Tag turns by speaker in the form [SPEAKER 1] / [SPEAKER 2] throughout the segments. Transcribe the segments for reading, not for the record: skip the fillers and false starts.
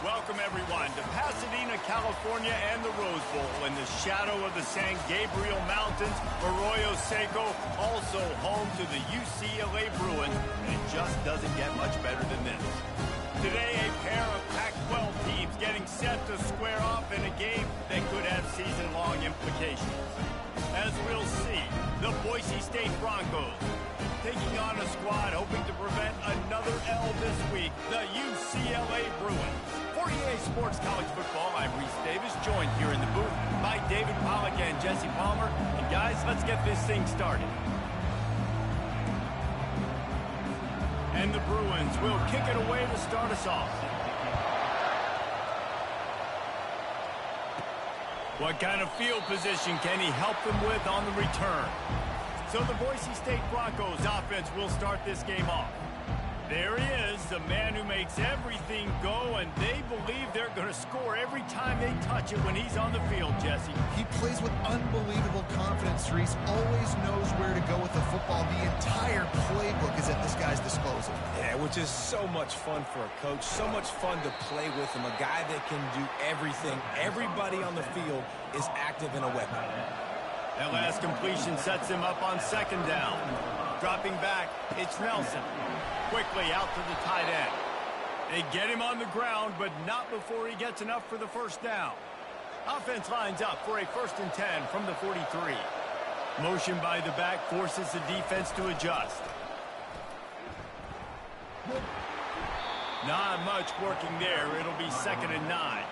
[SPEAKER 1] Welcome, everyone, to Pasadena, California and the Rose Bowl in the shadow of the San Gabriel Mountains. Arroyo Seco, also home to the UCLA Bruins, and it just doesn't get much better than this. Today, a pair of Pac-12 teams getting set to square off in a game that could have season-long implications. As we'll see, the Boise State Broncos taking on a squad hoping to prevent another L this week, the UCLA Bruins. For EA Sports College Football, I'm Reese Davis, joined here in the booth by David Pollack and Jesse Palmer. And guys, let's get this thing started. And the Bruins will kick it away to start us off. What kind of field position can he help them with on the return? So the Boise State Broncos offense will start this game off. There he is, the man who makes everything go, and they believe they're going to score every time they touch it when he's on the field, Jesse.
[SPEAKER 2] He plays with unbelievable confidence, Reese. Always knows where to go with the football. The entire playbook is at this guy's disposal.
[SPEAKER 3] Yeah, which is so much fun for a coach. So much fun to play with him. A guy that can do everything. Everybody on the field is active in a weapon.
[SPEAKER 1] That last completion sets him up on second down. Dropping back, it's Nelson. Quickly out to the tight end. They get him on the ground, but not before he gets enough for the first down. Offense lines up for a 1st and 10 from the 43. Motion by the back forces the defense to adjust. Not much working there. It'll be 2nd and 9.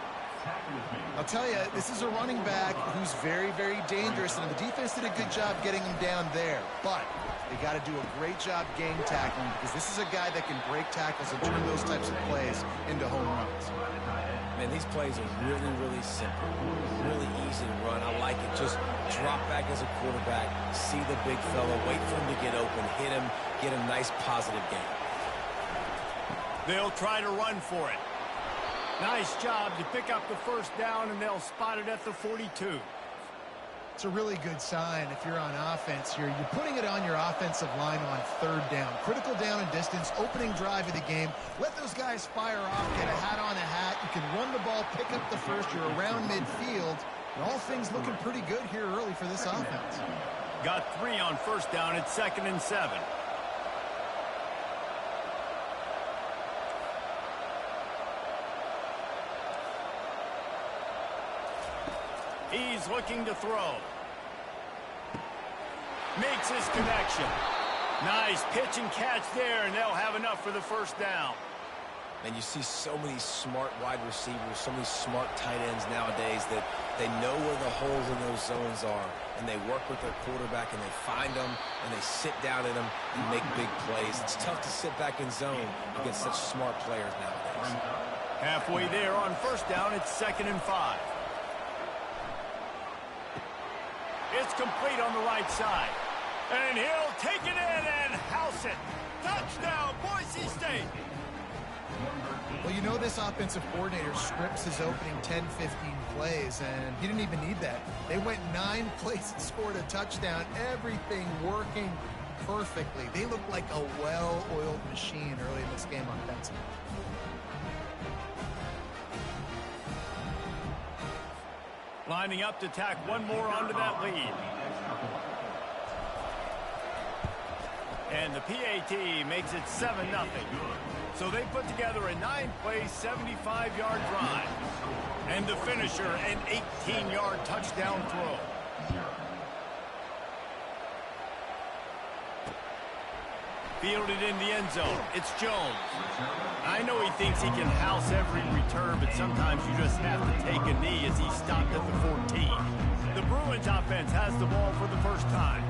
[SPEAKER 2] I'll tell you, this is a running back who's very, very dangerous, and the defense did a good job getting him down there. But they got to do a great job game tackling, because this is a guy that can break tackles and turn those types of plays into home runs.
[SPEAKER 3] Man, these plays are really, really simple. Really easy to run. I like it. Just drop back as a quarterback, see the big fella, wait for him to get open, hit him, get a nice positive game.
[SPEAKER 1] They'll try to run for it. Nice job to pick up the first down, and they'll spot it at the 42.
[SPEAKER 2] It's a really good sign if you're on offense here. You're putting it on your offensive line on 3rd down. Critical down and distance, opening drive of the game. Let those guys fire off, get a hat on a hat. You can run the ball, pick up the first. You're around midfield. And all things looking pretty good here early for this offense.
[SPEAKER 1] Got 3 on 1st down at 2nd and 7. He's looking to throw. Makes his connection. Nice pitch and catch there, and they'll have enough for the 1st down.
[SPEAKER 3] And you see so many smart wide receivers, so many smart tight ends nowadays that they know where the holes in those zones are, and they work with their quarterback, and they find them, and they sit down in them and make big plays. It's tough to sit back in zone against such smart players nowadays.
[SPEAKER 1] Halfway there on 1st down, it's 2nd and 5. It's complete on the right side. And he'll take it in and house it. Touchdown, Boise State.
[SPEAKER 2] Well, you know this offensive coordinator scripts his opening 10, 15 plays, and he didn't even need that. They went 9 plays and scored a touchdown. Everything working perfectly. They look like a well-oiled machine early in this game offensively.
[SPEAKER 1] Lining up to tack one more onto that lead. And the PAT makes it 7-0. So they put together a 9-play, 75-yard drive. And the finisher, an 18-yard touchdown throw. Fielded in the end zone. It's Jones. I know he thinks he can house every return, but sometimes you just have to take a knee as he stopped at the 14. The Bruins offense has the ball for the first time.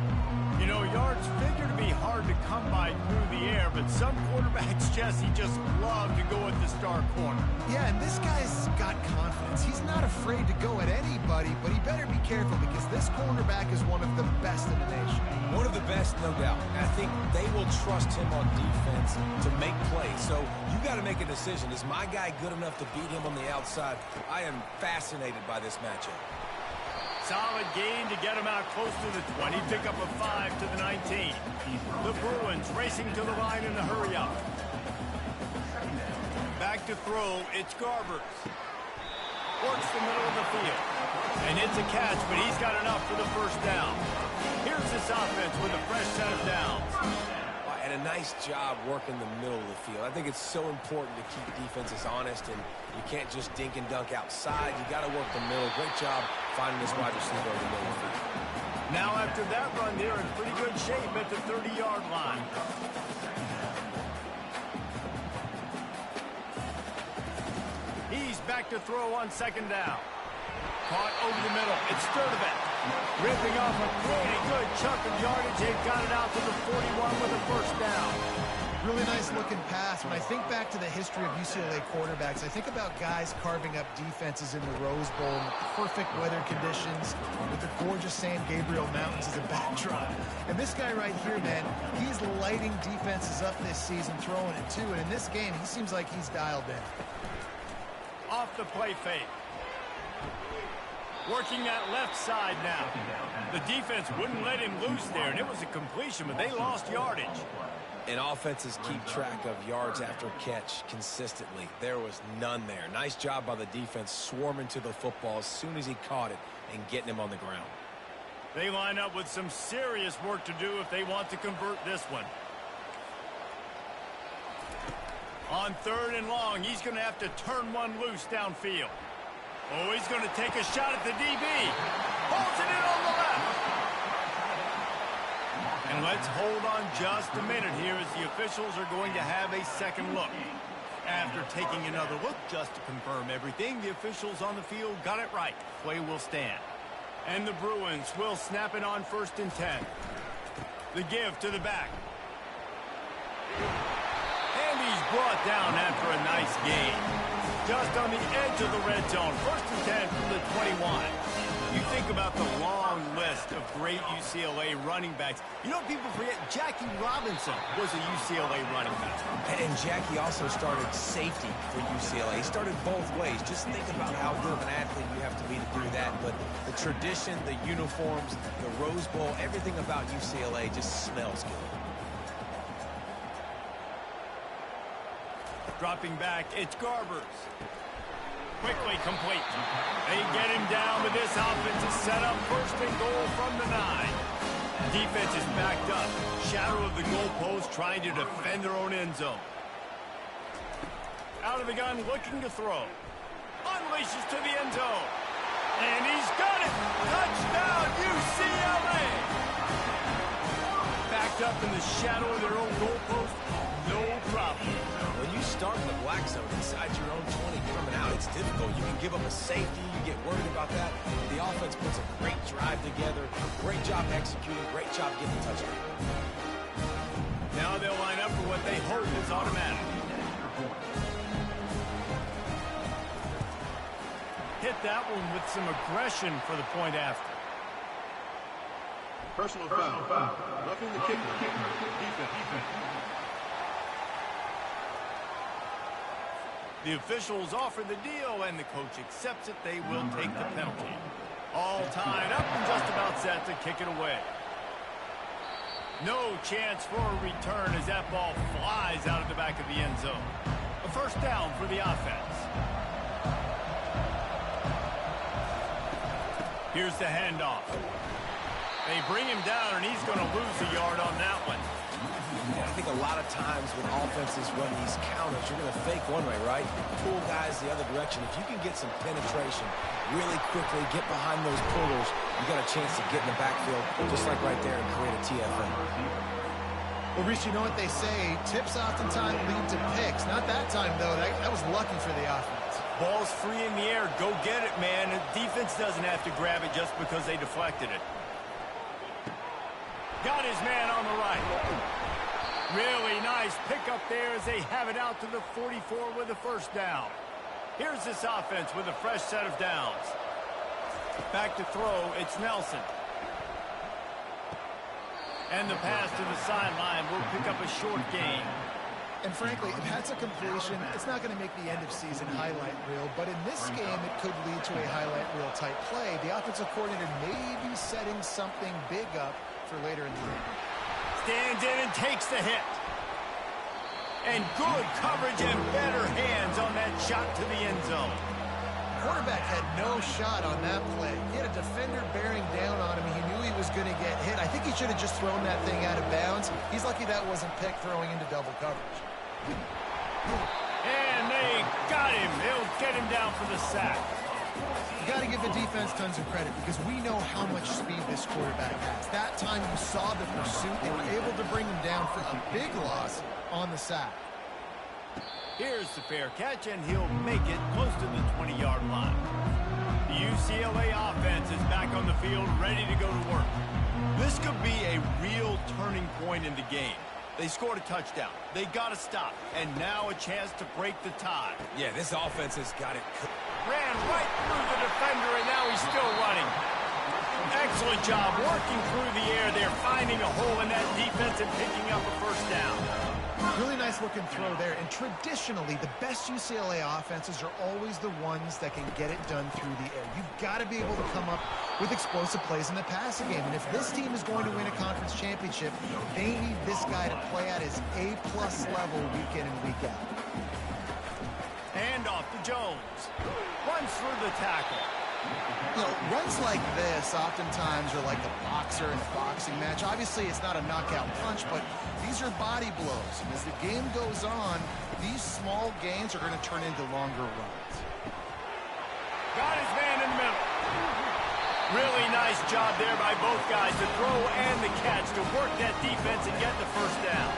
[SPEAKER 1] You know, yards figure to be hard to come by through the air, but some quarterbacks, Jesse, just love to go at the star corner.
[SPEAKER 2] Yeah, and this guy's got confidence. He's not afraid to go at anybody, but he better be careful because this cornerback is one of the best in the nation.
[SPEAKER 3] One of the best, no doubt. I think they will trust him on defense to make plays. So you got to make a decision. Is my guy good enough to beat him on the outside? I am fascinated by this matchup.
[SPEAKER 1] Solid gain to get him out close to the 20. Pick up a 5 to the 19. The Bruins racing to the line in a hurry up. Back Back to throw, it's Garbers. Works the middle of the field. And it's a catch, but he's got enough for the first down. Here's this offense with a fresh set of downs.
[SPEAKER 3] And a nice job working the middle of the field. I think it's so important to keep defenses honest, and you can't just dink and dunk outside. You got to work the middle. Great job finding this wide receiver in the middle of the field.
[SPEAKER 1] Now after that run, they're in pretty good shape at the 30-yard line. He's back to throw on second down. Caught over the middle. It's Sturdivant. Ripping off a pretty good chunk of yardage. They've got it out to the 41 with a first down.
[SPEAKER 2] Really nice looking pass. When I think back to the history of UCLA quarterbacks, I think about guys carving up defenses in the Rose Bowl in perfect weather conditions with the gorgeous San Gabriel Mountains as a backdrop. And this guy right here, man, he's lighting defenses up this season, throwing it too. And in this game, he seems like he's dialed in.
[SPEAKER 1] Off the play fake. Working that left side now. The defense wouldn't let him loose there, and it was a completion, but they lost yardage.
[SPEAKER 3] And offenses keep track of yards after catch consistently. There was none there. Nice job by the defense swarming to the football as soon as he caught it and getting him on the ground.
[SPEAKER 1] They line up with some serious work to do if they want to convert this one. On third and long, he's going to have to turn one loose downfield. Oh, he's going to take a shot at the DB. Holds it in on the left. And let's hold on just a minute here as the officials are going to have a second look. After taking another look just to confirm everything, the officials on the field got it right. Play will stand. And the Bruins will snap it on 1st and 10. The give to the back. And he's brought down after a nice gain. Just on the edge of the red zone. 1st and 10 from the 21. You think about the long list of great UCLA running backs. You know, people forget Jackie Robinson was a UCLA running back.
[SPEAKER 3] And Jackie also started safety for UCLA. He started both ways. Just think about how good of an athlete you have to be to do that. But the tradition, the uniforms, the Rose Bowl, everything about UCLA just smells good.
[SPEAKER 1] Dropping back, it's Garbers. Quickly complete. They get him down with this offensive setup. 1st and goal from the 9. Defense is backed up. Shadow of the goalpost trying to defend their own end zone. Out of the gun, looking to throw. Unleashes to the end zone. And he's got it. Touchdown, UCLA. Backed up in the shadow of their own goalpost. No problem.
[SPEAKER 3] When you start in the black zone inside your own 20 coming out, it's difficult. You can give up a safety. You get worried about that. The offense puts a great drive together. Great job executing. Great job getting the touchdown.
[SPEAKER 1] Now they'll line up for what they hope is automatic. Hit that one with some aggression for the point after.
[SPEAKER 4] Personal foul. Roughing the kicker. Defense.
[SPEAKER 1] The officials offer the deal, and the coach accepts it. They will take the penalty. All tied up and just about set to kick it away. No chance for a return as that ball flies out of the back of the end zone. A first down for the offense. Here's the handoff. They bring him down, and he's going to lose a yard on that one.
[SPEAKER 3] I think a lot of times when offenses run these counters, you're going to fake one way, right? Pull guys the other direction. If you can get some penetration really quickly, get behind those pullers, you got a chance to get in the backfield, just like right there, and create a TFL.
[SPEAKER 2] Well, Reese, you know what they say, tips oftentimes lead to picks. Not that time, though. That was lucky for the offense.
[SPEAKER 1] Ball's free in the air. Go get it, man. The defense doesn't have to grab it just because they deflected it. Got his man on the right. Really nice pickup there as they have it out to the 44 with a first down. Here's this offense with a fresh set of downs. Back to throw, it's Nelson. And the pass to the sideline will pick up a short gain.
[SPEAKER 2] And frankly, if that's a completion, it's not going to make the end-of-season highlight reel. But in this game, it could lead to a highlight reel type play. The offensive coordinator may be setting something big up for later in the game.
[SPEAKER 1] Stands in and takes the hit. And good coverage and better hands on that shot to the end zone.
[SPEAKER 2] Quarterback had no shot on that play. He had a defender bearing down on him. He knew he was going to get hit. I think he should have just thrown that thing out of bounds. He's lucky that wasn't picked throwing into double coverage.
[SPEAKER 1] And they got him. They'll get him down for the sack.
[SPEAKER 2] You got to give the defense tons of credit because we know how much speed this quarterback has. That time you saw the pursuit. They were able to bring him down for a big loss on the sack.
[SPEAKER 1] Here's the fair catch, and he'll make it close to the 20-yard line. The UCLA offense is back on the field, ready to go to work. This could be a real turning point in the game. They scored a touchdown. They got to stop, and now a chance to break the tie.
[SPEAKER 3] Yeah, this offense has got it.
[SPEAKER 1] Ran right through the defender, and now he's still running. Excellent job working through the air. They're finding a hole in that defense and picking up a first down.
[SPEAKER 2] Really nice looking throw there. And traditionally, the best UCLA offenses are always the ones that can get it done through the air. You've got to be able to come up with explosive plays in the passing game. And if this team is going to win a conference championship, they need this guy to play at his A-plus level week in and week out.
[SPEAKER 1] Hand off to Jones. Runs through the tackle.
[SPEAKER 2] You know, runs like this oftentimes are like a boxer in a boxing match. Obviously, it's not a knockout punch, but these are body blows. And as the game goes on, these small gains are going to turn into longer runs.
[SPEAKER 1] Got his man in the middle. Really nice job there by both guys, the throw and the catch, to work that defense and get the first down.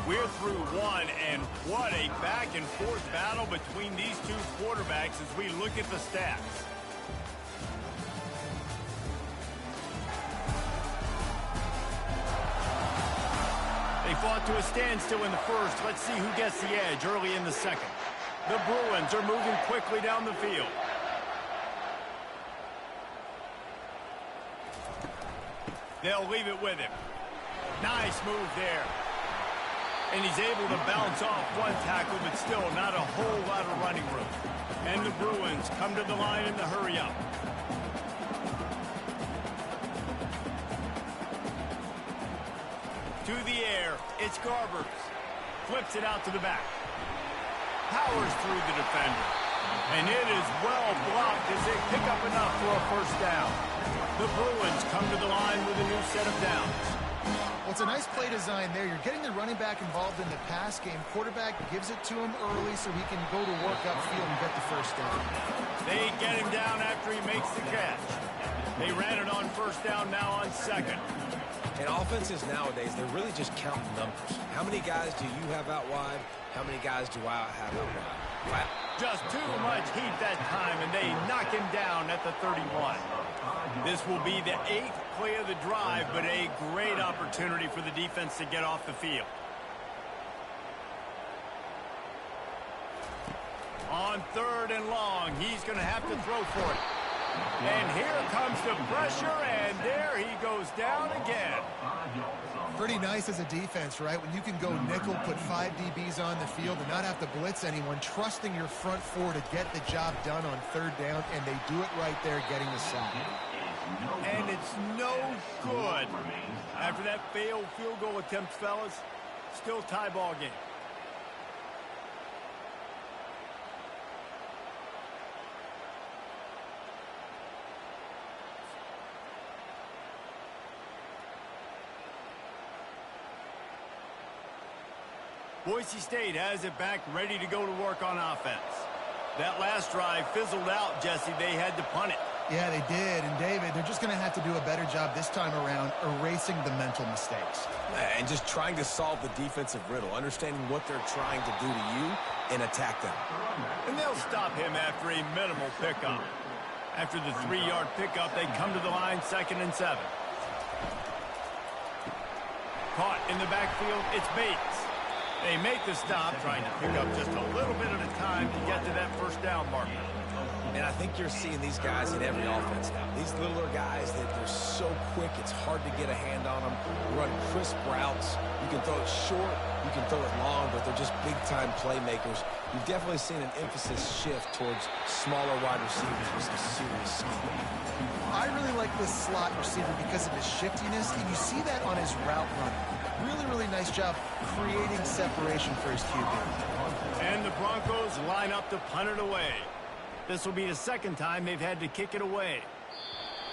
[SPEAKER 1] We're through one, and what a back-and-forth battle between these two quarterbacks as we look at the stats. They fought to a standstill in the first. Let's see who gets the edge early in the second. The Bruins are moving quickly down the field. They'll leave it with him. Nice move there. And he's able to bounce off one tackle, but still not a whole lot of running room. And the Bruins come to the line in the hurry-up. To the air, it's Garbers. Flips it out to the back. Powers through the defender. And it is well blocked as they pick up enough for a first down. The Bruins come to the line with a new set of downs.
[SPEAKER 2] Well, it's a nice play design there. You're getting the running back involved in the pass game. Quarterback gives it to him early so he can go to work upfield and get the first down.
[SPEAKER 1] They get him down after he makes the catch. They ran it on first down, now on second.
[SPEAKER 3] And offenses nowadays, they're really just counting numbers. How many guys do you have out wide? How many guys do I have out wide?
[SPEAKER 1] Just too much heat that time, and they knock him down at the 31. This will be the 8th play of the drive, but a great opportunity for the defense to get off the field. On 3rd and long, he's going to have to throw for it. And here comes the pressure, and there he goes down again.
[SPEAKER 2] Pretty nice as a defense, right? When you can go nickel, put 5 DBs on the field and not have to blitz anyone, trusting your front four to get the job done on 3rd down, and they do it right there, getting the sack.
[SPEAKER 1] And it's no good. After that failed field goal attempt, fellas, still tie ball game. Boise State has it back, ready to go to work on offense. That last drive fizzled out, Jesse. They had to punt it.
[SPEAKER 2] Yeah, they did. And, David, they're just going to have to do a better job this time around erasing the mental mistakes.
[SPEAKER 3] And just trying to solve the defensive riddle, understanding what they're trying to do to you and attack them.
[SPEAKER 1] And they'll stop him after a minimal pickup. After the 3-yard pickup, they come to the line 2nd and 7. Caught in the backfield, it's Bates. They make the stop, trying to pick up just a little bit at a time to get to that first down marker.
[SPEAKER 3] And I think you're seeing these guys in every offense now. These littler guys, they're so quick, it's hard to get a hand on them. Run crisp routes. You can throw it short, you can throw it long, but they're just big-time playmakers. You've definitely seen an emphasis shift towards smaller wide receivers with some serious skill.
[SPEAKER 2] I really like this slot receiver because of his shiftiness, and you see that on his route running. Really, really nice job creating separation for his QB.
[SPEAKER 1] And the Broncos line up to punt it away. This will be the second time they've had to kick it away.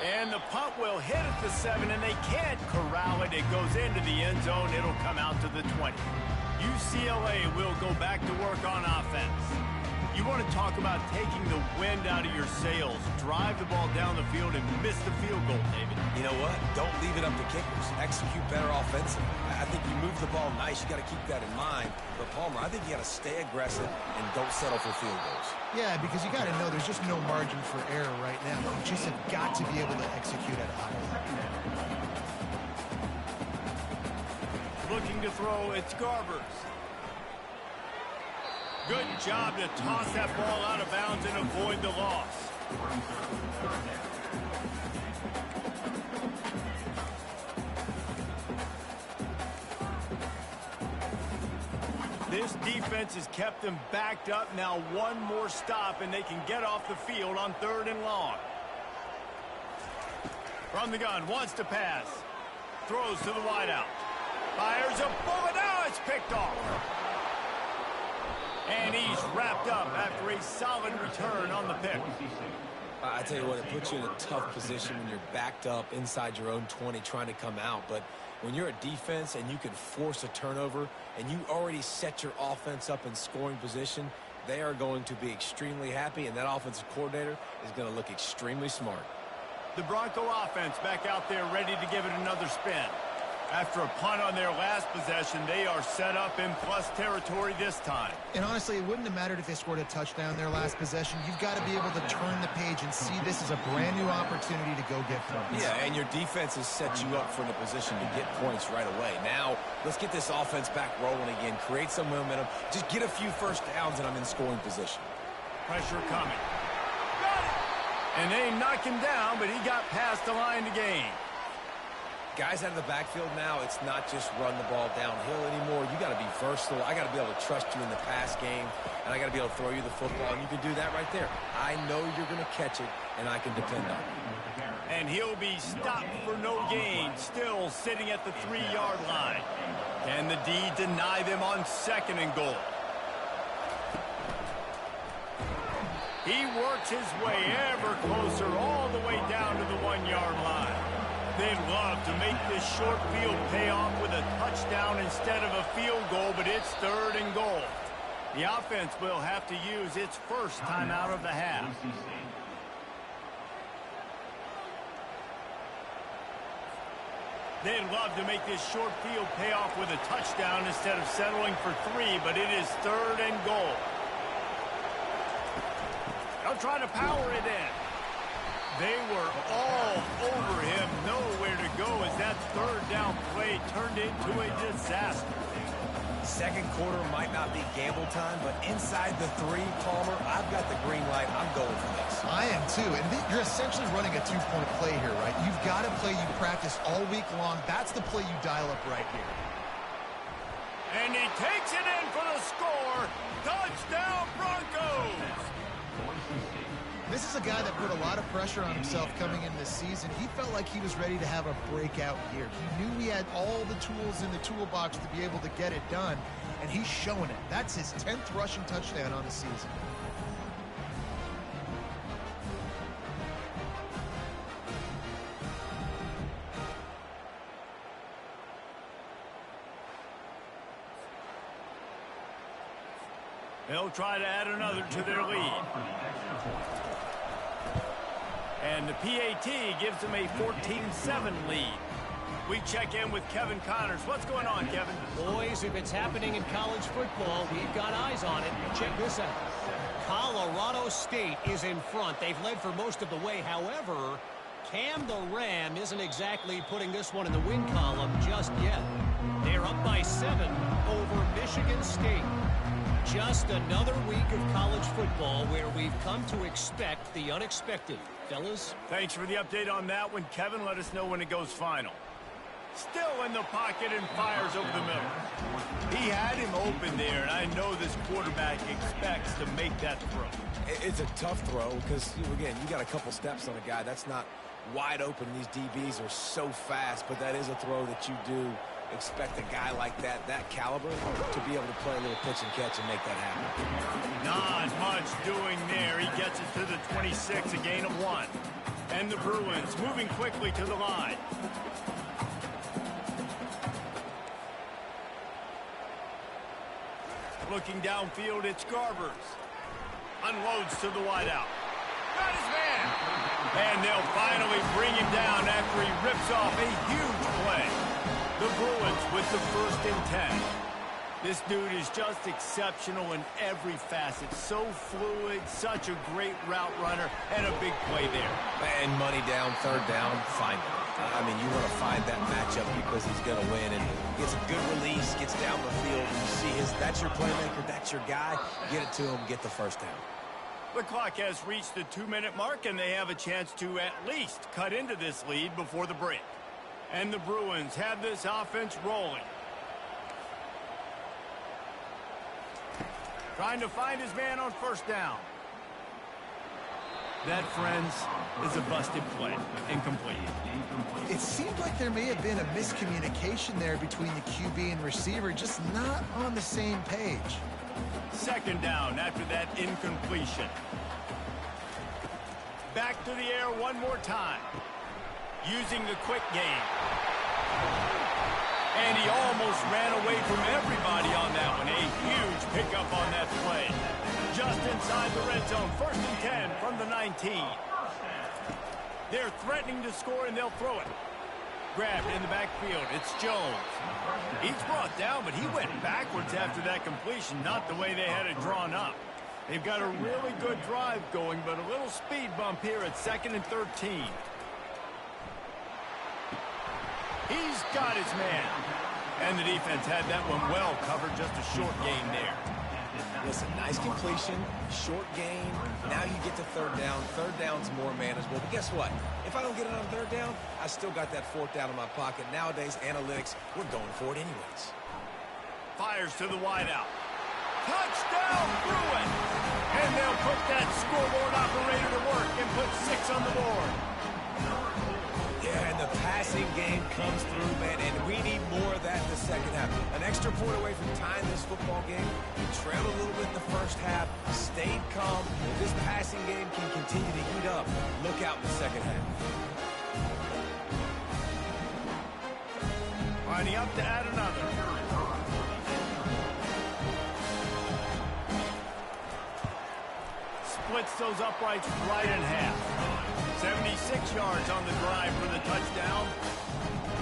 [SPEAKER 1] And the punt will hit at the 7, and they can't corral it. It goes into the end zone. It'll come out to the 20. UCLA will go back to work on offense. You want to talk about taking the wind out of your sails. Drive the ball down the field and miss the field goal, David.
[SPEAKER 3] You know what? Don't leave it up to kickers. Execute better offensively. I think you move the ball nice. You got to keep that in mind. But, Palmer, I think you got to stay aggressive and don't settle for field goals.
[SPEAKER 2] Yeah, because you got to know there's just no margin for error right now. You just have got to be able to execute at a high level.
[SPEAKER 1] Looking to throw, it's Garbers. Good job to toss that ball out of bounds and avoid the loss. This defense has kept them backed up. Now one more stop and they can get off the field on 3rd and long. From the gun, wants to pass. Throws to the wideout. Fires a bullet. Now it's picked off. And he's wrapped up after a solid return on the pick.
[SPEAKER 3] I tell you what, it puts you in a tough position when you're backed up inside your own 20 trying to come out. But when you're a defense and you can force a turnover and you already set your offense up in scoring position, they are going to be extremely happy, and that offensive coordinator is going to look extremely smart.
[SPEAKER 1] The Bronco offense back out there ready to give it another spin. After a punt on their last possession, they are set up in plus territory this time.
[SPEAKER 2] And honestly, it wouldn't have mattered if they scored a touchdown their last possession. You've got to be able to turn the page and see this as a brand new opportunity to go get points.
[SPEAKER 3] Yeah, and your defense has set you up for the position to get points right away. Now, let's get this offense back rolling again, create some momentum, just get a few first downs, and I'm in scoring position.
[SPEAKER 1] Pressure coming. Got it! And they knock him down, but he got past the line to gain.
[SPEAKER 3] Guys out of the backfield now, it's not just run the ball downhill anymore. You got to be versatile. I got to be able to trust you in the pass game, and I got to be able to throw you the football, and you can do that right there. I know you're going to catch it, and I can depend on it.
[SPEAKER 1] And he'll be stopped for no gain, still sitting at the 3-yard line. Can the D deny them on 2nd and goal? He works his way ever closer all the way down to the 1-yard line. They'd love to make this short field pay off with a touchdown instead of a field goal, but it's 3rd and goal. The offense will have to use its first timeout of the half. They'd love to make this short field pay off with a touchdown instead of settling for 3, but it is 3rd and goal. They'll try to power it in. They were all over him, nowhere to go as that 3rd down play turned into a disaster.
[SPEAKER 3] Second quarter might not be gamble time, but inside the 3, Palmer, I've got the green light. I'm going for this.
[SPEAKER 2] I am too, and you're essentially running a 2-point play here, right? You've got a play you practice all week long. That's the play you dial up right here.
[SPEAKER 1] And he takes it in for the score. Touchdown, Broncos!
[SPEAKER 2] This is a guy that put a lot of pressure on himself coming in this season. He felt like he was ready to have a breakout year. He knew he had all the tools in the toolbox to be able to get it done, and he's showing it. That's his 10th rushing touchdown on the season.
[SPEAKER 1] They'll try to add another to their lead. And the PAT gives them a 14-7 lead. We check in with Kevin Connors. What's going on, Kevin?
[SPEAKER 5] Boys, if it's happening in college football, we've got eyes on it. Check this out. Colorado State is in front. They've led for most of the way. However, Cam the Ram isn't exactly putting this one in the win column just yet. They're up by 7 over Michigan State. Just another week of college football where we've come to expect the unexpected. Fellas?
[SPEAKER 1] Thanks for the update on that one, Kevin. Let us know when it goes final. Still in the pocket and fires over the middle. He had him open there, and I know this quarterback expects to make that throw.
[SPEAKER 3] It's a tough throw because, again, you got a couple steps on a guy. That's not wide open. These DBs are so fast, but that is a throw that you do expect a guy like that caliber, to be able to play a little pitch and catch and make that happen.
[SPEAKER 1] Not much doing there. He gets it to the 26, a gain of 1. And the Bruins moving quickly to the line. Looking downfield, it's Garbers. Unloads to the wideout. Got his man. And they'll finally bring him down after he rips off a huge play. The Bruins with the 1st and 10. This dude is just exceptional in every facet. So fluid, such a great route runner, and a big play there.
[SPEAKER 3] And money down, 3rd down, find him. I mean, you want to find that matchup because he's going to win, and gets a good release, gets down the field, and you see that's your playmaker, that's your guy. Get it to him, get the 1st down.
[SPEAKER 1] The clock has reached the 2-minute mark, and they have a chance to at least cut into this lead before the break. And the Bruins have this offense rolling. Trying to find his man on 1st down. That, friends, is a busted play. Incomplete.
[SPEAKER 2] It seemed like there may have been a miscommunication there between the QB and receiver, just not on the same page.
[SPEAKER 1] 2nd down after that incompletion. Back to the air one more time. Using the quick game. And he almost ran away from everybody on that one. A huge pickup on that play. Just inside the red zone. 1st and 10 from the 19. They're threatening to score, and they'll throw it. Grabbed in the backfield. It's Jones. He's brought down, but he went backwards after that completion. Not the way they had it drawn up. They've got a really good drive going, but a little speed bump here at 2nd and 13. He's got his man. And the defense had that one well covered. Just a short gain there.
[SPEAKER 3] Listen, nice completion, short gain. Now you get to 3rd down. 3rd down's more manageable. But guess what? If I don't get it on 3rd down, I still got that 4th down in my pocket. Nowadays, analytics, we're going for it anyways.
[SPEAKER 1] Fires to the wideout. Touchdown, Bruin! And they'll put that scoreboard operator to work and put 6 on the board.
[SPEAKER 3] Yeah, and the passing game comes through, man, and we need more of that in the 2nd half. An extra point away from tying this football game. We trailed a little bit in the 1st half, stayed calm. If this passing game can continue to heat up, look out in the 2nd half.
[SPEAKER 1] Lining up to add another. Splits those uprights right in half. 76 yards on the drive for the touchdown.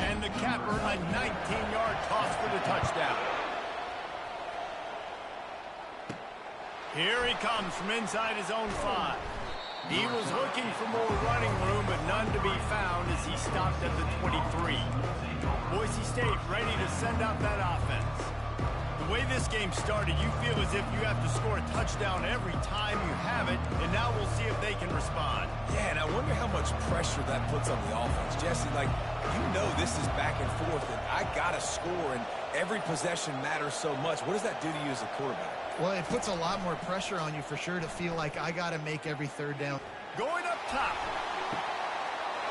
[SPEAKER 1] And the capper, a 19-yard toss for the touchdown. Here he comes from inside his own 5. He was looking for more running room, but none to be found as he stopped at the 23. Boise State ready to send out that offense. The way this game started, you feel as if you have to score a touchdown every time you have it, and now we'll see if they can respond.
[SPEAKER 3] Yeah, and I wonder how much pressure that puts on the offense. Jesse, like, you know this is back and forth, and I got to score, and every possession matters so much. What does that do to you as a quarterback?
[SPEAKER 2] Well, it puts a lot more pressure on you for sure to feel like I got to make every 3rd down.
[SPEAKER 1] Going up top.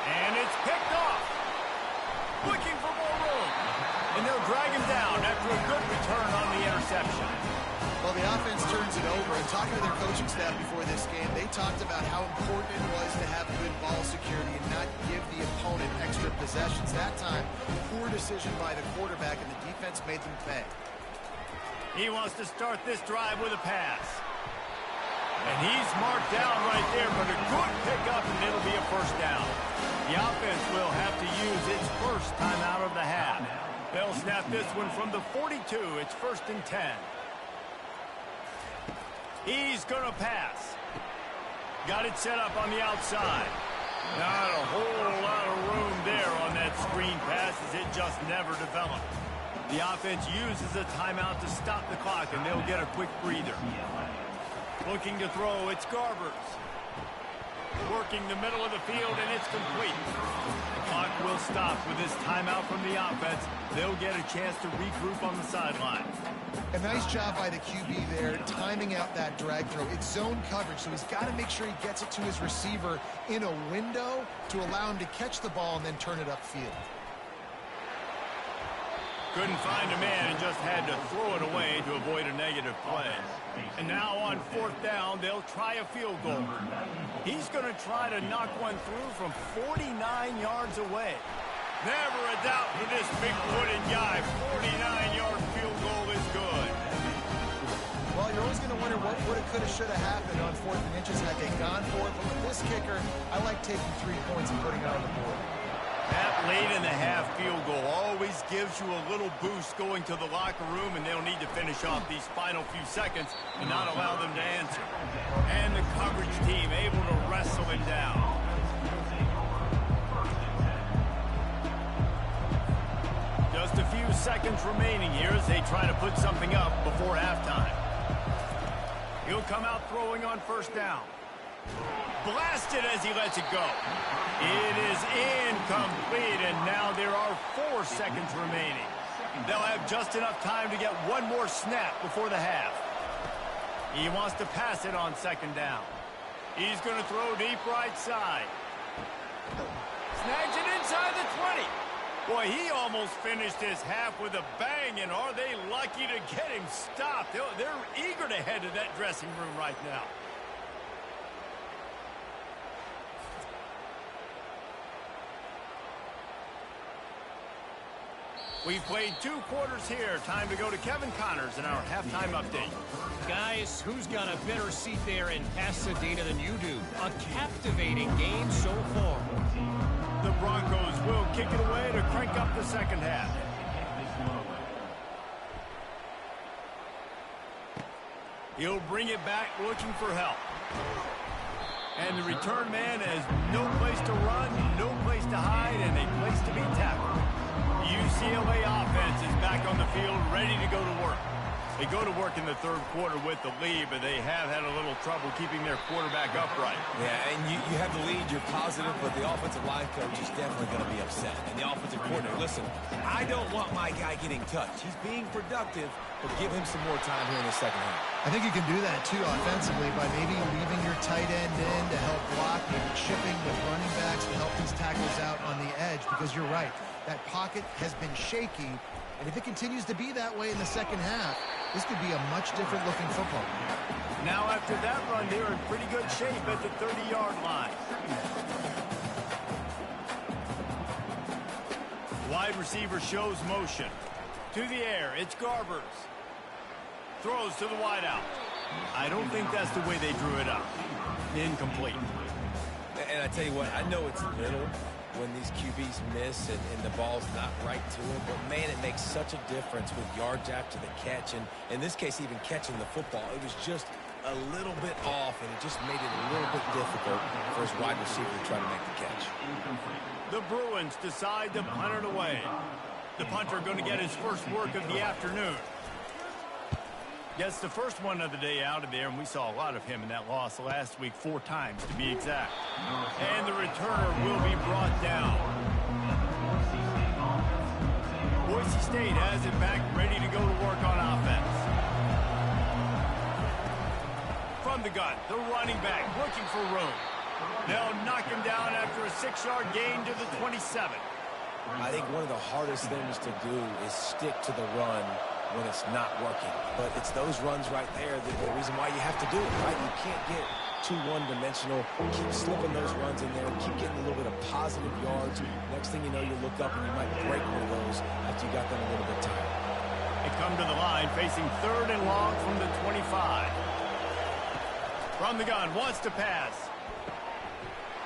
[SPEAKER 1] And it's picked off. Looking for more room. And they'll drag him down after a good return on the interception.
[SPEAKER 2] Well, the offense turns it over, and talking to their coaching staff before this game, they talked about how important it was to have good ball security and not give the opponent extra possessions. That time, poor decision by the quarterback, and the defense made them pay.
[SPEAKER 1] He wants to start this drive with a pass. And he's marked down right there, but a good pickup, and it'll be a 1st down. The offense will have to use its 1st time out of the half. They'll snap this one from the 42. It's 1st and 10. He's going to pass. Got it set up on the outside. Not a whole lot of room there on that screen pass as it just never developed. The offense uses a timeout to stop the clock, and they'll get a quick breather. Looking to throw, it's Garbers. Working the middle of the field, and it's complete. The clock will stop with this timeout from the offense. They'll get a chance to regroup on the sideline.
[SPEAKER 2] A nice job by the QB there, timing out that drag throw. It's zone coverage, so he's got to make sure he gets it to his receiver in a window to allow him to catch the ball and then turn it upfield.
[SPEAKER 1] Couldn't find a man and just had to throw it away to avoid a negative play. And now on 4th down, they'll try a field goal. He's going to try to knock one through from 49 yards away. Never a doubt for this big-footed guy. 49-yard field goal is good.
[SPEAKER 2] Well, you're always going to wonder what woulda, coulda, shoulda happened on 4th and inches had they gone for it. But with this kicker, I like taking 3 points and putting it on the board.
[SPEAKER 1] That late-in-the-half field goal always gives you a little boost going to the locker room, and they'll need to finish off these final few seconds and not allow them to answer. And the coverage team able to wrestle him down. Just a few seconds remaining here as they try to put something up before halftime. He'll come out throwing on 1st down. Blasted as he lets it go. It is incomplete, and now there are 4 seconds remaining. They'll have just enough time to get one more snap before the half. He wants to pass it on 2nd down. He's going to throw deep right side. Snags it inside the 20. Boy, he almost finished his half with a bang, and are they lucky to get him stopped? They're eager to head to that dressing room right now. We've played 2 quarters here. Time to go to Kevin Connors in our halftime update.
[SPEAKER 5] Guys, who's got a better seat there in Pasadena than you do? A captivating game so far.
[SPEAKER 1] The Broncos will kick it away to crank up the 2nd half. He'll bring it back looking for help. And the return man has no place to run, no place to hide, and a place to be tackled. UCLA offense is back on the field, ready to go to work. They go to work in the 3rd quarter with the lead, but they have had a little trouble keeping their quarterback upright.
[SPEAKER 3] Yeah, and you have the lead, you're positive, but the offensive line coach is definitely going to be upset. And the offensive coordinator, listen, I don't want my guy getting touched. He's being productive, but give him some more time here in the 2nd half.
[SPEAKER 2] I think you can do that, too, offensively, by maybe leaving your tight end in to help block, maybe chipping with running backs to help these tackles out on the edge, because you're right. That pocket has been shaky, and if it continues to be that way in the 2nd half, this could be a much different looking football.
[SPEAKER 1] Now after that run, they're in pretty good shape at the 30-yard line. Wide receiver shows motion. To the air, it's Garbers. Throws to the wideout. I don't think that's the way they drew it up. Incomplete.
[SPEAKER 3] And I tell you what, I know it's little when these QBs miss and the ball's not right to them, but man, it makes such a difference with yards after the catch, and in this case, even catching the football. It was just a little bit off, and it just made it a little bit difficult for his wide receiver to try to make the catch.
[SPEAKER 1] The Bruins decide to punt it away. The punter going to get his first work of the afternoon. Gets the first one of the day out of there, and we saw a lot of him in that loss last week, 4 times to be exact. And the returner will be brought down. Boise State has it back, ready to go to work on offense. From the gun, the running back looking for room. They'll knock him down after a 6-yard gain to the 27.
[SPEAKER 3] I think one of the hardest things to do is stick to the run when it's not working. But it's those runs right there that the reason why you have to do it, right? You can't get too one-dimensional. Keep slipping those runs in there. Keep getting a little bit of positive yards. Next thing you know, you look up and you might break one of those after you got them a little bit tired.
[SPEAKER 1] They come to the line facing 3rd and long from the 25. From the gun, wants to pass.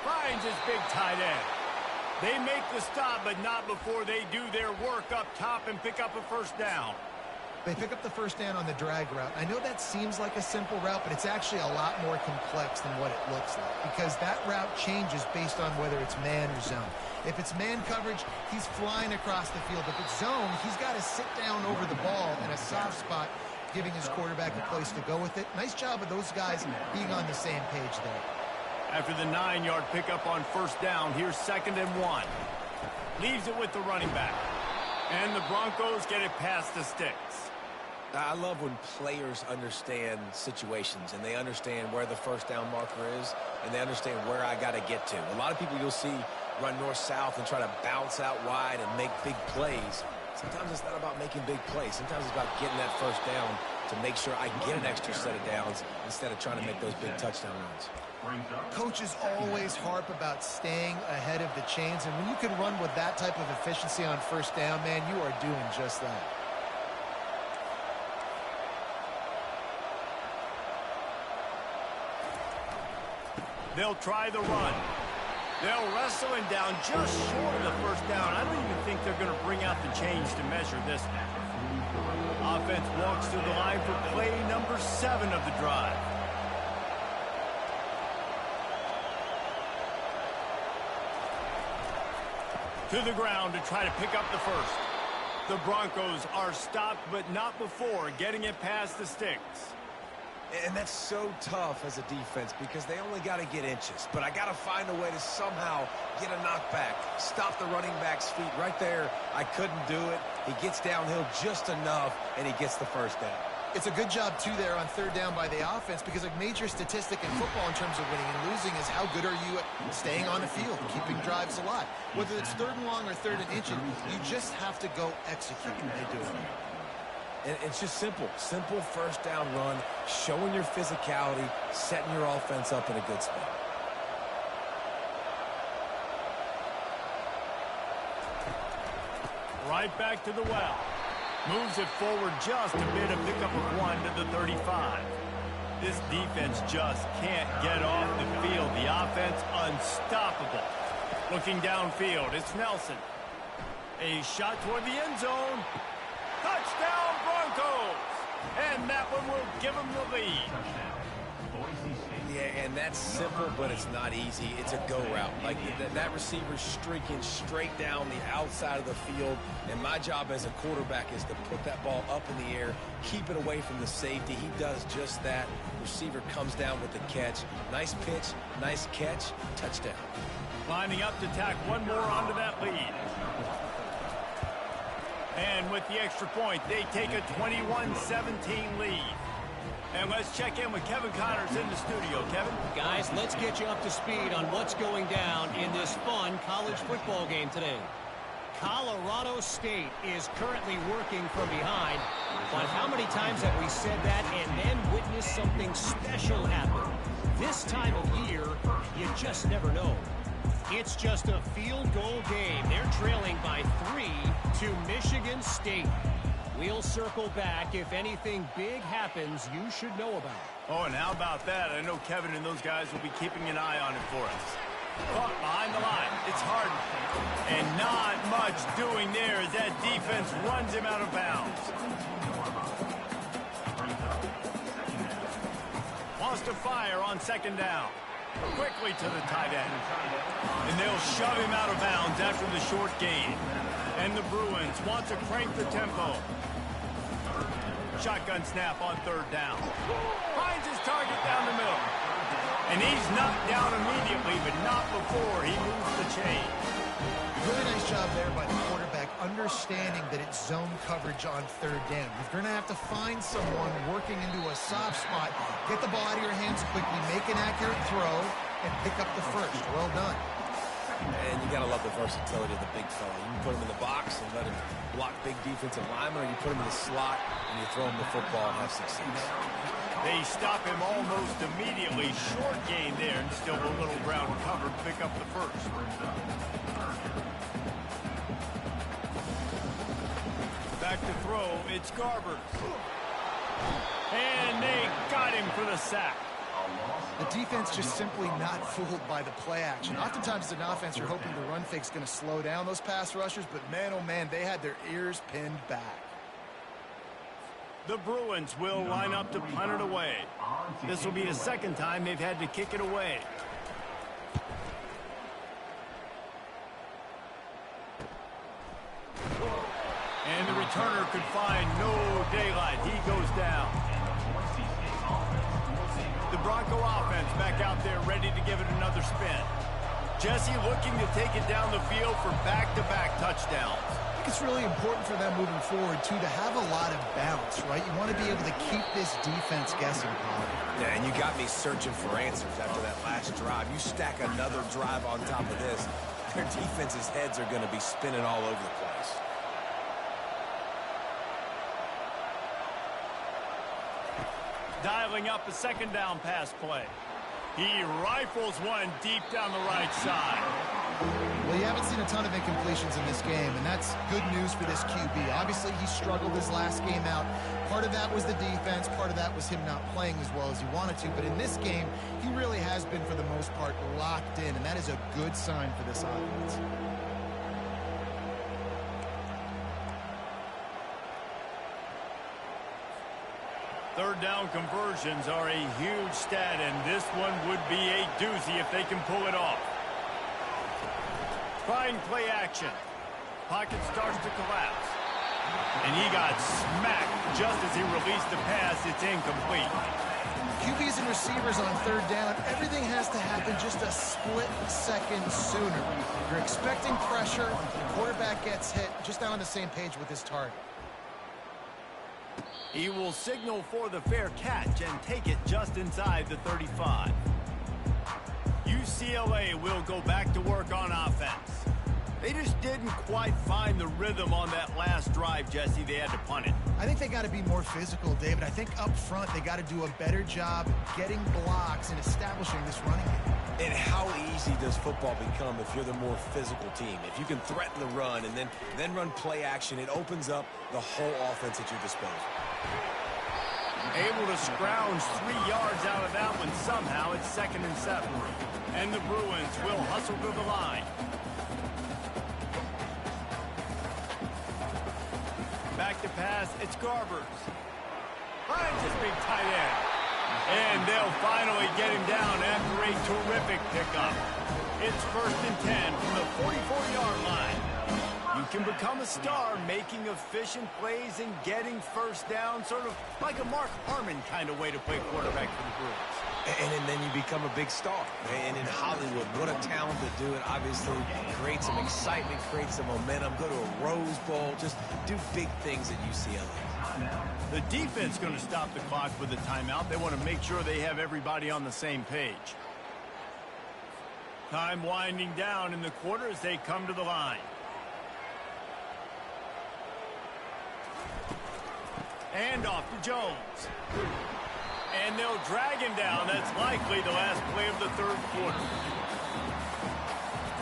[SPEAKER 1] Finds his big tight end. They make the stop, but not before they do their work up top and pick up a 1st down.
[SPEAKER 2] They pick up the first down on the drag route. I know that seems like a simple route, but it's actually a lot more complex than what it looks like because that route changes based on whether it's man or zone. If it's man coverage, he's flying across the field. If it's zone, he's got to sit down over the ball in a soft spot, giving his quarterback a place to go with it. Nice job of those guys being on the same page there.
[SPEAKER 1] After the 9-yard pickup on first down, here's 2nd and 1. Leaves it with the running back. And the Broncos get it past the sticks.
[SPEAKER 3] I love when players understand situations and they understand where the first down marker is and they understand where I got to get to. A lot of people you'll see run north-south and try to bounce out wide and make big plays. Sometimes it's not about making big plays. Sometimes it's about getting that first down to make sure I get an extra set of downs instead of trying to make those big touchdown runs.
[SPEAKER 2] Coaches always harp about staying ahead of the chains, and when you can run with that type of efficiency on first down, man, you are doing just that.
[SPEAKER 1] They'll try the run. They'll wrestle him down just short of the first down. I don't even think they're going to bring out the chains to measure this one. Offense walks to the line for play number 7 of the drive. To the ground to try to pick up the first. The Broncos are stopped, but not before getting it past the sticks.
[SPEAKER 3] And that's so tough as a defense because they only got to get inches. But I got to find a way to somehow get a knockback, stop the running back's feet right there. I couldn't do it. He gets downhill just enough, and he gets the first down.
[SPEAKER 2] It's a good job, too, there on third down by the offense because a major statistic in football in terms of winning and losing is how good are you at staying on the field, keeping drives alive. Whether it's 3rd and long or 3rd and inches, you just have to go execute, and they do it.
[SPEAKER 3] And it's just simple first down run, showing your physicality, setting your offense up in a good spot.
[SPEAKER 1] Right back to the well. Moves it forward just a bit, a pickup of 1 to the 35. This defense just can't get off the field. The offense unstoppable. Looking downfield, it's Nelson. A shot toward the end zone. Touchdown Broncos! And that one will give them the lead.
[SPEAKER 3] Yeah, and that's simple, but it's not easy. It's a go route. Like that receiver's streaking straight down the outside of the field, and my job as a quarterback is to put that ball up in the air, keep it away from the safety. He does just that. Receiver comes down with the catch. Nice pitch, nice catch, touchdown.
[SPEAKER 1] Lining up to tack one more onto that lead. And with the extra point, they take a 21-17 lead. And let's check in with Kevin Connors in the studio. Kevin?
[SPEAKER 5] Guys, let's get you up to speed on what's going down in this fun college football game today. Colorado State is currently working from behind, but how many times have we said that and then witnessed something special happen? This time of year, you just never know. It's just a field goal game. They're trailing by 3 to Michigan State. We'll circle back if anything big happens you should know about.
[SPEAKER 1] Oh, and how about that? I know Kevin and those guys will be keeping an eye on it for us. Caught behind the line. It's Harden. And not much doing there as that defense runs him out of bounds. Lost to fire on 2nd down. Quickly to the tight end. And they'll shove him out of bounds after the short gain. And the Bruins want to crank the tempo. Shotgun snap on 3rd down. Finds his target down the middle. And he's knocked down immediately, but not before he moves the chain.
[SPEAKER 2] Really nice job there by the quarterback, understanding that it's zone coverage on 3rd down. You're going to have to find someone working into a soft spot, get the ball out of your hands quickly, make an accurate throw, and pick up the first. Well done.
[SPEAKER 3] And you got to love the versatility of the big fella. You can put him in the box and let him block big defensive linemen, or you put him in the slot and you throw him the football and have success.
[SPEAKER 1] They stop him almost immediately. Short gain there, and still a little ground covered. Pick up the first. Back to throw. It's Garbers. And they got him for the sack.
[SPEAKER 2] The defense just simply not fooled by the play action. Oftentimes as an offense, you're hoping the run fake's going to slow down those pass rushers, but man, oh man, they had their ears pinned back.
[SPEAKER 1] The Bruins will line up to punt it away. This will be the second time they've had to kick it away. And the returner could find no daylight. He goes down. The Bronco offense back out there ready to give it another spin. Jesse looking to take it down the field for back-to-back touchdowns.
[SPEAKER 2] I think it's really important for them moving forward, too, to have a lot of bounce, right? You want to be able to keep this defense guessing, Paul.
[SPEAKER 3] Yeah, and you got me searching for answers after that last drive. You stack another drive on top of this, their defense's heads are going to be spinning all over the place.
[SPEAKER 1] Dialing up a second down pass play. He rifles one deep down the right side.
[SPEAKER 2] Well, you haven't seen a ton of incompletions in this game, and that's good news for this QB. Obviously, he struggled his last game out. Part of that was the defense. Part of that was him not playing as well as he wanted to. But in this game, he really has been, for the most part, locked in, and that is a good sign for this offense.
[SPEAKER 1] Third down conversions are a huge stat, and this one would be a doozy if they can pull it off. Trying play action. Pocket starts to collapse. And he got smacked just as he released the pass. It's incomplete.
[SPEAKER 2] QBs and receivers on third down, everything has to happen just a split second sooner. You're expecting pressure, the quarterback gets hit, just not on the same page with his target.
[SPEAKER 1] He will signal for the fair catch and take it just inside the 35. UCLA will go back to work on offense. They just didn't quite find the rhythm on that last drive, Jesse. They had to punt it.
[SPEAKER 2] I think they got to be more physical, David. I think up front they got to do a better job getting blocks and establishing this running game.
[SPEAKER 3] And how easy does football become if you're the more physical team? If you can threaten the run and then run play action, it opens up the whole offense at your disposal.
[SPEAKER 1] Able to scrounge 3 yards out of that one somehow. It's 2nd and 7. And the Bruins will hustle to the line. Back to pass, it's Garbers. Finds his big tight end. And they'll finally get him down after a terrific pickup. It's 1st and 10 from the 44-yard line. You can become a star making efficient plays and getting first down, sort of like a Mark Harmon kind of way to play quarterback for the Bruins.
[SPEAKER 3] And then you become a big star. And in Hollywood, what a talent to do it. Obviously, create some excitement, create some momentum, go to a Rose Bowl, just do big things at UCLA.
[SPEAKER 1] The defense going to stop the clock with a timeout. They want to make sure they have everybody on the same page. Time winding down in the quarter as they come to the line. And off to Jones. And they'll drag him down. That's likely the last play of the third quarter.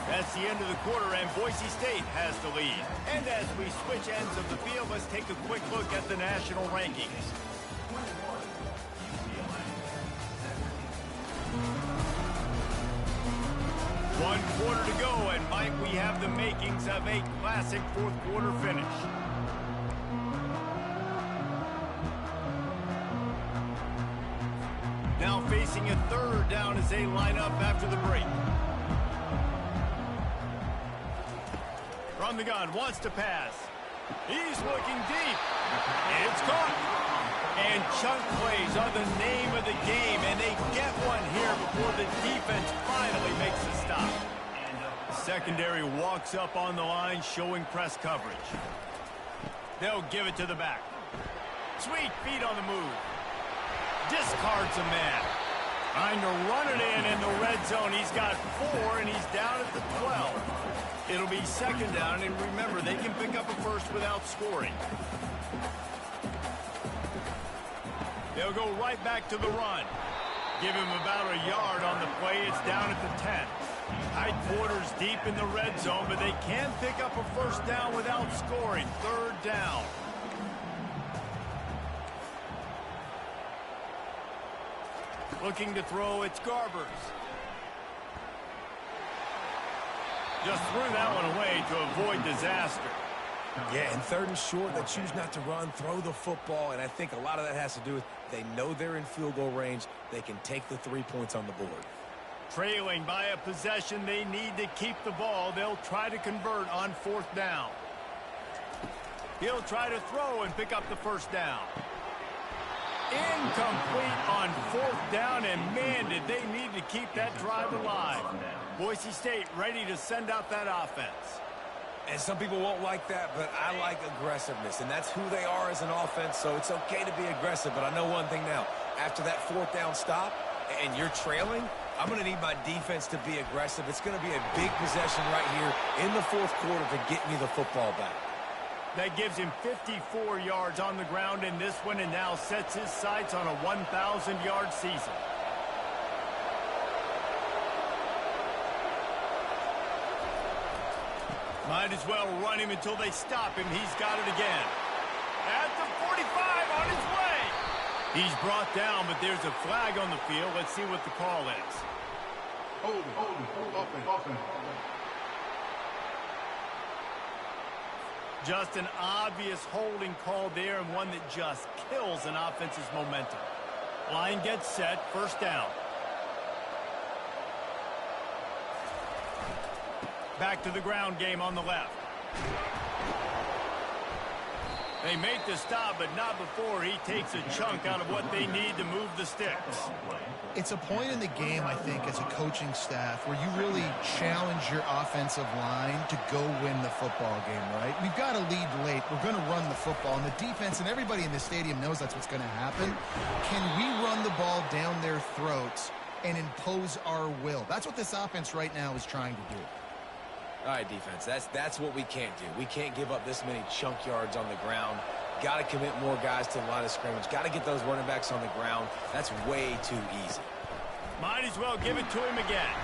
[SPEAKER 1] That's the end of the quarter, and Boise State has the lead. And as we switch ends of the field, let's take a quick look at the national rankings. One quarter to go, and Mike, we have the makings of a classic fourth quarter finish. Now facing a third down as they line up after the break. From the gun, wants to pass. He's looking deep. It's caught. And chunk plays are the name of the game, and they get one here before the defense finally makes a stop. Secondary walks up on the line, showing press coverage. They'll give it to the back. Sweet feet on the move. Discards a man. Trying to run it in the red zone. He's got 4, and he's down at the 12. It'll be second down, and remember, they can pick up a first without scoring. They'll go right back to the run. Give him about a yard on the play. It's down at the 10. Tight quarters deep in the red zone, but they can pick up a first down without scoring. Third down. Looking to throw, it's Garbers. Just threw that one away to avoid disaster.
[SPEAKER 3] Yeah, and third and short, they choose not to run, throw the football, and I think a lot of that has to do with they know they're in field goal range. They can take the 3 points on the board.
[SPEAKER 1] Trailing by a possession, they need to keep the ball. They'll try to convert on 4th down. He'll try to throw and pick up the 1st down. Incomplete on 4th down, and man, did they need to keep that drive alive. Boise State ready to send out that offense.
[SPEAKER 3] And some people won't like that, but I like aggressiveness, and that's who they are as an offense, so it's okay to be aggressive. But I know one thing now. After that 4th down stop, and you're trailing, I'm going to need my defense to be aggressive. It's going to be a big possession right here in the 4th quarter to get me the football back.
[SPEAKER 1] That gives him 54 yards on the ground in this one, and now sets his sights on a 1,000-yard season. Might as well run him until they stop him. He's got it again. At the 45, on his way. He's brought down, but there's a flag on the field. Let's see what the call is.
[SPEAKER 4] Holding.
[SPEAKER 1] Just an obvious holding call there, and one that just kills an offense's momentum. Line gets set, 1st down. Back to the ground game on the left. They make the stop, but not before he takes a chunk out of what they need to move the sticks.
[SPEAKER 2] It's a point in the game, I think, as a coaching staff where you really challenge your offensive line to go win the football game, right? We've got to lead late. We're going to run the football, and the defense and everybody in the stadium knows that's what's going to happen. Can we run the ball down their throats and impose our will? That's what this offense right now is trying to do.
[SPEAKER 3] All right, defense, that's what we can't do. We can't give up this many chunk yards on the ground. Got to commit more guys to the line of scrimmage. Got to get those running backs on the ground. That's way too easy.
[SPEAKER 1] Might as well give it to him again.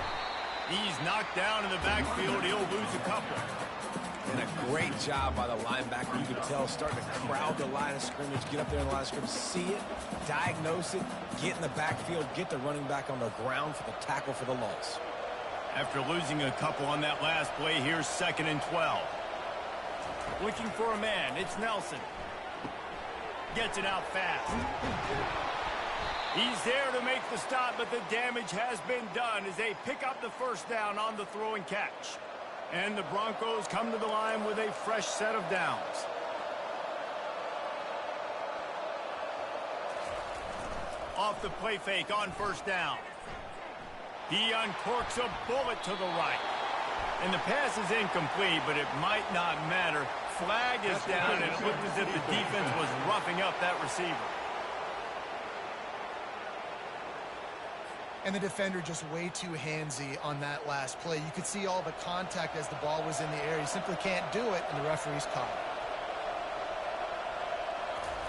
[SPEAKER 1] He's knocked down in the backfield. He'll lose a couple.
[SPEAKER 3] And a great job by the linebacker. You can tell starting to crowd the line of scrimmage, get up there in the line of scrimmage, see it, diagnose it, get in the backfield, get the running back on the ground for the tackle for the loss.
[SPEAKER 1] After losing a couple on that last play, here's 2nd and 12. Looking for a man. It's Nelson. Gets it out fast. He's there to make the stop, but the damage has been done as they pick up the 1st down on the throw and catch. And the Broncos come to the line with a fresh set of downs. Off the play fake on 1st down. He uncorks a bullet to the right. And the pass is incomplete, but it might not matter. Flag is down, and it looked as if the defense was roughing up that receiver.
[SPEAKER 2] And the defender just way too handsy on that last play. You could see all the contact as the ball was in the air. You simply can't do it, and the referee's caught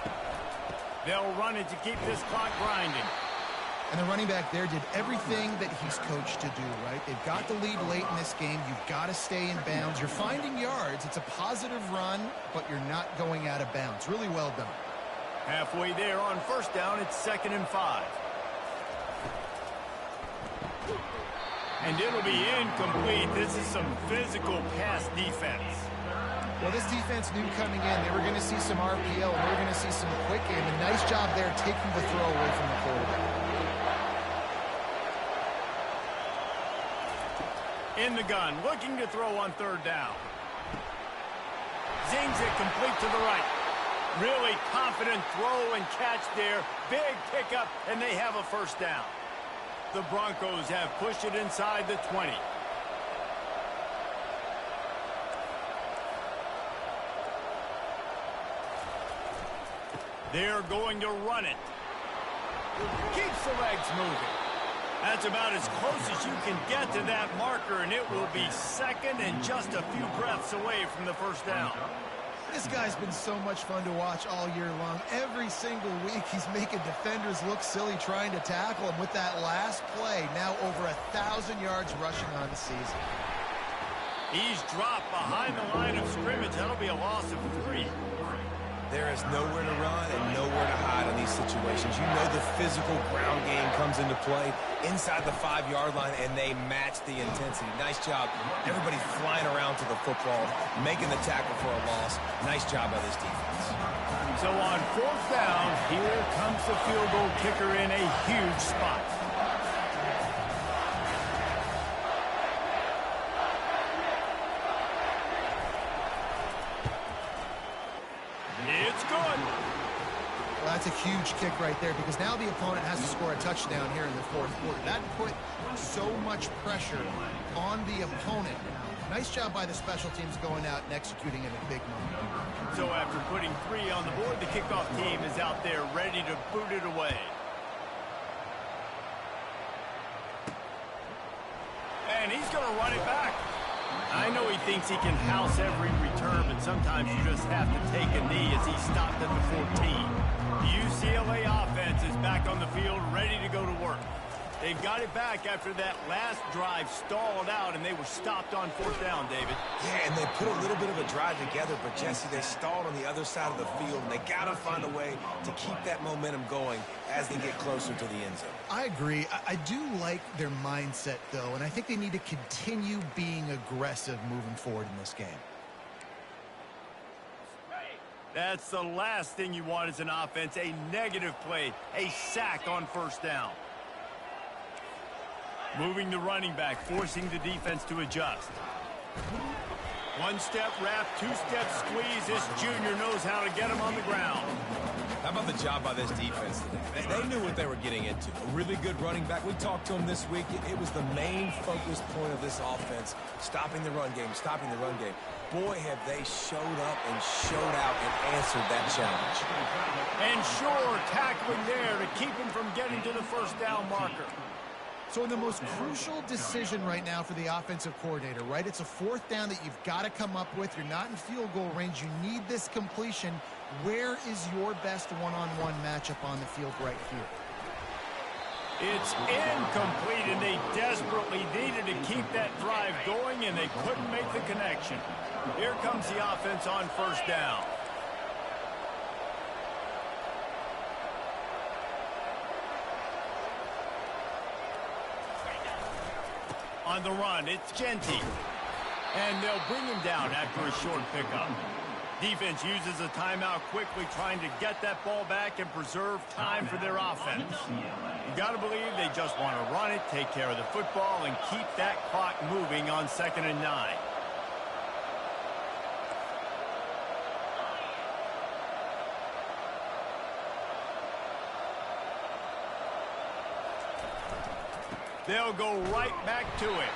[SPEAKER 2] it.
[SPEAKER 1] They'll run it to keep this clock grinding.
[SPEAKER 2] And the running back there did everything that he's coached to do, right? They've got the lead late in this game. You've got to stay in bounds. You're finding yards. It's a positive run, but you're not going out of bounds. Really well done.
[SPEAKER 1] Halfway there on 1st down, it's 2nd and 5. And it'll be incomplete. This is some physical pass defense.
[SPEAKER 2] Well, this defense knew coming in they were going to see some RPO, and they were going to see some quick game. A nice job there taking the throw away from the quarterback.
[SPEAKER 1] In the gun, looking to throw on 3rd down. Zings it complete to the right. Really confident throw and catch there. Big pickup, and they have a 1st down. The Broncos have pushed it inside the 20. They're going to run it. Keeps the legs moving. That's about as close as you can get to that marker, and it will be 2nd and just a few breaths away from the 1st down.
[SPEAKER 2] This guy's been so much fun to watch all year long. Every single week he's making defenders look silly trying to tackle him. With that last play, now over 1,000 yards rushing on the season.
[SPEAKER 1] He's dropped behind the line of scrimmage. That'll be a loss of 3.
[SPEAKER 3] There is nowhere to run and nowhere to hide in these situations. You know the physical ground game comes into play inside the 5-yard line, and they match the intensity. Nice job. Everybody flying around to the football, making the tackle for a loss. Nice job by this defense.
[SPEAKER 1] So on 4th down, here comes the field goal kicker in a huge spot. It's good.
[SPEAKER 2] Well, that's a huge kick right there because now the opponent has to score a touchdown here in the 4th quarter. That put so much pressure on the opponent. Nice job by the special teams going out and executing in a big moment.
[SPEAKER 1] So after putting 3 on the board, the kickoff team is out there ready to boot it away. And he's going to run it back. I know he thinks he can house every return, but sometimes you just have to take a knee as he stopped at the 14. The UCLA offense is back on the field, ready to go to work. They've got it back after that last drive stalled out, and they were stopped on 4th down, David.
[SPEAKER 3] Yeah, and they put a little bit of a drive together, but, Jesse, they stalled on the other side of the field, and they got to find a way to keep that momentum going as they get closer to the end zone.
[SPEAKER 2] I agree. I do like their mindset, though, and I think they need to continue being aggressive moving forward in this game.
[SPEAKER 1] That's the last thing you want as an offense, a negative play, a sack on 1st down. Moving the running back, forcing the defense to adjust. 1-step wrap, 2-step squeeze. This junior knows how to get him on the ground.
[SPEAKER 3] How about the job by this defense today? They knew what they were getting into. A really good running back. We talked to him this week. It was the main focus point of this offense, stopping the run game, stopping the run game. Boy, have they showed up and showed out and answered that challenge.
[SPEAKER 1] And sure, tackling there to keep him from getting to the 1st down marker.
[SPEAKER 2] So in the most crucial decision right now for the offensive coordinator, right? It's a 4th down that you've got to come up with. You're not in field goal range. You need this completion. Where is your best one-on-one matchup on the field right here?
[SPEAKER 1] It's incomplete, and they desperately needed to keep that drive going, and they couldn't make the connection. Here comes the offense on 1st down. On the run, it's Genty. And they'll bring him down after a short pickup. Defense uses a timeout quickly, trying to get that ball back and preserve time for their offense. You got to believe they just want to run it, take care of the football, and keep that clock moving on 2nd and 9. They'll go right back to it.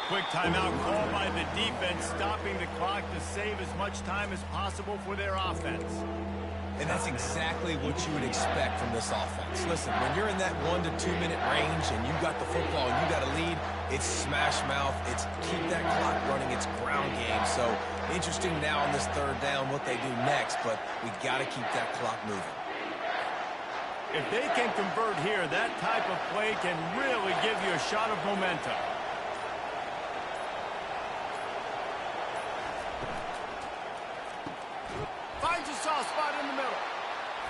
[SPEAKER 1] Quick timeout called by the defense, stopping the clock to save as much time as possible for their offense.
[SPEAKER 3] And that's exactly what you would expect from this offense. Listen, when you're in that 1 to 2 minute range and you got the football and you got a lead, it's smash mouth, it's keep that clock running, it's ground game. So interesting now on this 3rd down what they do next, but we got to keep that clock moving.
[SPEAKER 1] If they can convert here, that type of play can really give you a shot of momentum. Finds a soft spot in the middle.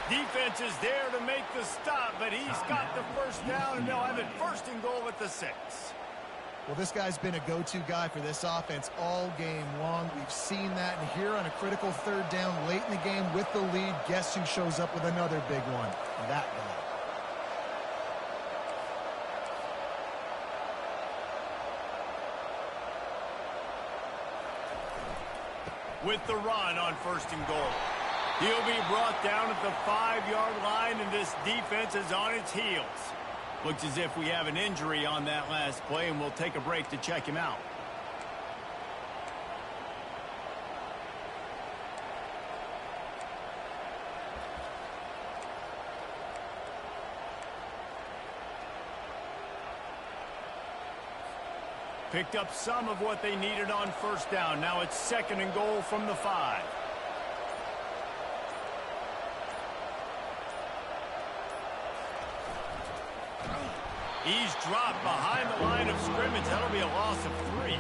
[SPEAKER 1] Defense is there to make the stop, but he's got the 1st down, and they'll have it 1st and goal at the 6.
[SPEAKER 2] Well, this guy's been a go-to guy for this offense all game long. We've seen that, and here on a critical 3rd down late in the game with the lead, guess who shows up with another big one? That guy.
[SPEAKER 1] With the run on 1st and goal. He'll be brought down at the 5-yard line, and this defense is on its heels. Looks as if we have an injury on that last play, and we'll take a break to check him out. Picked up some of what they needed on 1st down. Now it's 2nd and goal from the 5. He's dropped behind the line of scrimmage. That'll be a loss of 3.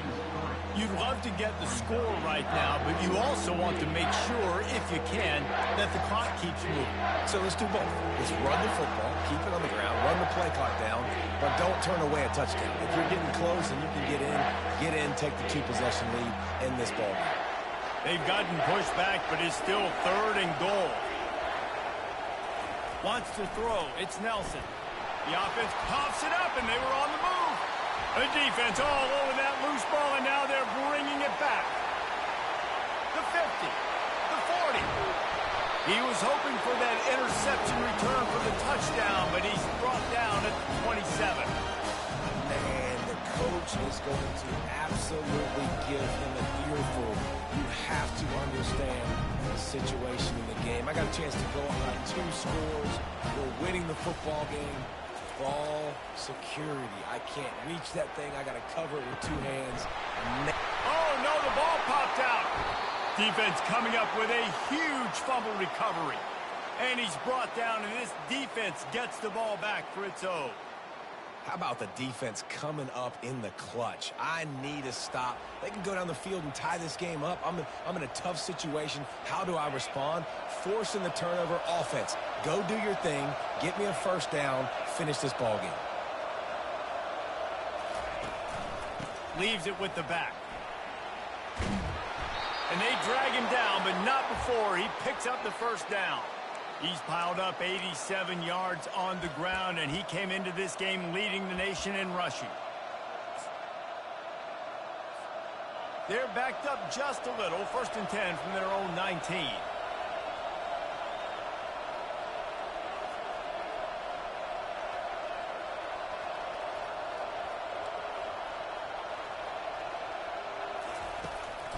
[SPEAKER 1] You'd love to get the score right now, but you also want to make sure, if you can, that the clock keeps moving.
[SPEAKER 3] So let's do both. Let's run the football, keep it on the ground, run the play clock down, but don't turn away a touchdown. If you're getting close and you can get in, take the 2-possession lead in this ball game.
[SPEAKER 1] They've gotten pushed back, but it's still 3rd and goal. Wants to throw. It's Nelson. The offense coughs it up, and they were on the move. The defense all over that loose ball, and now they're bringing it back. The 50, the 40. He was hoping for that interception return for the touchdown, but he's brought down at the 27.
[SPEAKER 3] And the coach is going to absolutely give him an earful. You have to understand the situation in the game. I got a chance to go on 2 scores. We're winning the football game. Ball security. I can't reach that thing. I got to cover it with 2 hands.
[SPEAKER 1] Oh, no, the ball popped out. Defense coming up with a huge fumble recovery. And he's brought down, and this defense gets the ball back for its own.
[SPEAKER 3] How about the defense coming up in the clutch? I need a stop. They can go down the field and tie this game up. I'm in a tough situation. How do I respond? Forcing the turnover. Offense, go do your thing. Get me a 1st down. Finish this ball game.
[SPEAKER 1] Leaves it with the back. And they drag him down, but not before he picks up the 1st down. He's piled up 87 yards on the ground, and he came into this game leading the nation in rushing. They're backed up just a little. 1st and 10 from their own 19.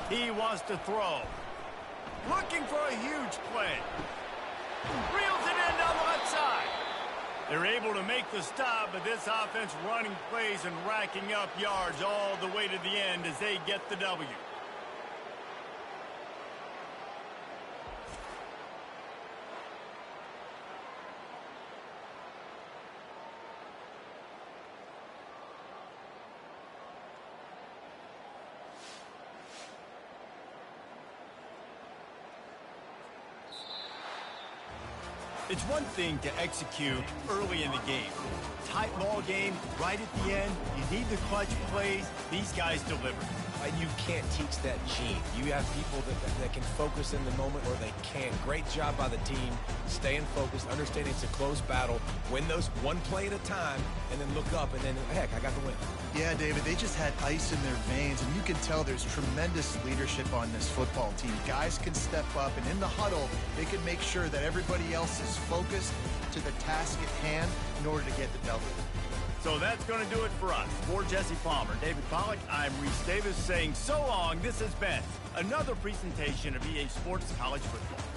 [SPEAKER 1] He wants to throw. Looking for a huge play. Reels it in down the left side. They're able to make the stop, but this offense running plays and racking up yards all the way to the end as they get the W. It's one thing to execute early in the game. Tight ball game, right at the end, you need the clutch plays. These guys deliver.
[SPEAKER 3] You can't teach that gene. You have people that can focus in the moment or they can't. Great job by the team, staying focused, understanding it's a close battle, win those 1 play at a time, and then look up, and then, heck, I got the win.
[SPEAKER 2] Yeah, David, they just had ice in their veins, and you can tell there's tremendous leadership on this football team. Guys can step up, and in the huddle, they can make sure that everybody else is focused to the task at hand in order to get the W.
[SPEAKER 1] So that's going to do it for us. For Jesse Palmer, David Pollack, I'm Reese Davis saying so long. This has been another presentation of EA Sports College Football.